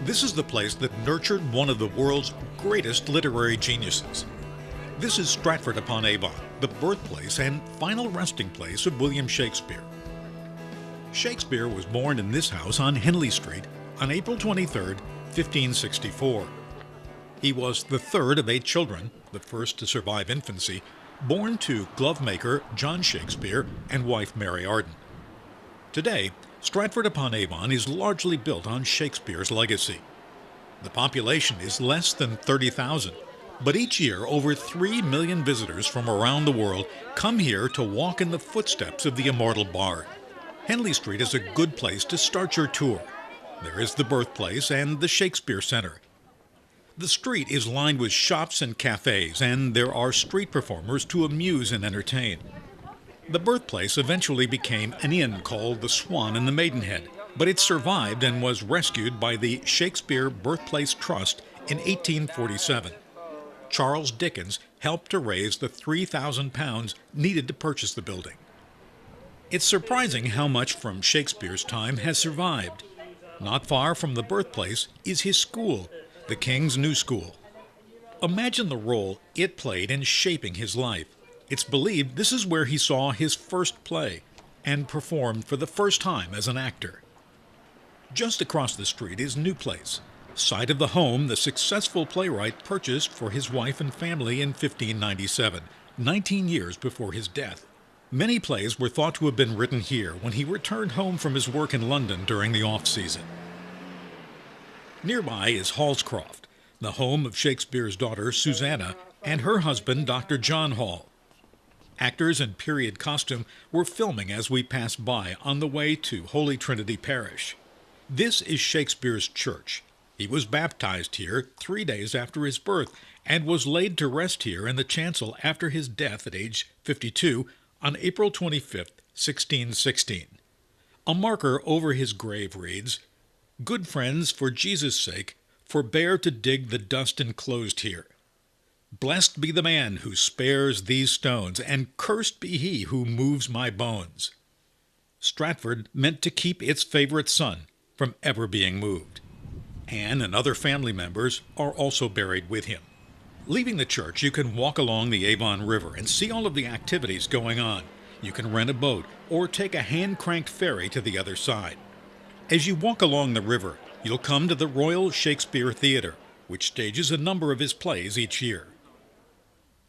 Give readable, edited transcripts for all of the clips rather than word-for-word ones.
This is the place that nurtured one of the world's greatest literary geniuses. This is Stratford-upon-Avon, the birthplace and final resting place of William Shakespeare. Shakespeare was born in this house on Henley Street on April 23, 1564. He was the third of 8 children, the first to survive infancy, born to glovemaker John Shakespeare and wife Mary Arden. Today, Stratford-upon-Avon is largely built on Shakespeare's legacy. The population is less than 30,000, but each year over 3 million visitors from around the world come here to walk in the footsteps of the immortal bard. Henley Street is a good place to start your tour. There is the birthplace and the Shakespeare Center. The street is lined with shops and cafes, and there are street performers to amuse and entertain. The birthplace eventually became an inn called the Swan and the Maidenhead, but it survived and was rescued by the Shakespeare Birthplace Trust in 1847. Charles Dickens helped to raise the £3,000 needed to purchase the building. It's surprising how much from Shakespeare's time has survived. Not far from the birthplace is his school, the King's New School. Imagine the role it played in shaping his life. It's believed this is where he saw his first play and performed for the first time as an actor. Just across the street is New Place, site of the home the successful playwright purchased for his wife and family in 1597, 19 years before his death. Many plays were thought to have been written here when he returned home from his work in London during the off-season. Nearby is Hallscroft, the home of Shakespeare's daughter Susanna and her husband Dr. John Hall. Actors in period costume were filming as we passed by on the way to Holy Trinity Parish. This is Shakespeare's church. He was baptized here 3 days after his birth and was laid to rest here in the chancel after his death at age 52 on April 25, 1616. A marker over his grave reads, "Good friends, for Jesus' sake, forbear to dig the dust enclosed here. Blessed be the man who spares these stones, and cursed be he who moves my bones." Stratford meant to keep its favorite son from ever being moved. Anne and other family members are also buried with him. Leaving the church, you can walk along the Avon River and see all of the activities going on. You can rent a boat or take a hand-cranked ferry to the other side. As you walk along the river, you'll come to the Royal Shakespeare Theatre, which stages a number of his plays each year.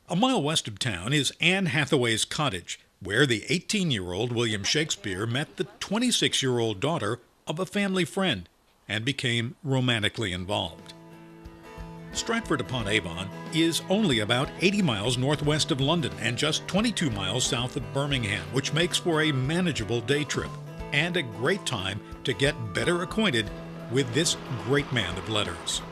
A mile west of town is Anne Hathaway's cottage, where the 18-year-old William Shakespeare met the 26-year-old daughter of a family friend and became romantically involved. Stratford-upon-Avon is only about 80 miles northwest of London and just 22 miles south of Birmingham, which makes for a manageable day trip and a great time to get better acquainted with this great man of letters.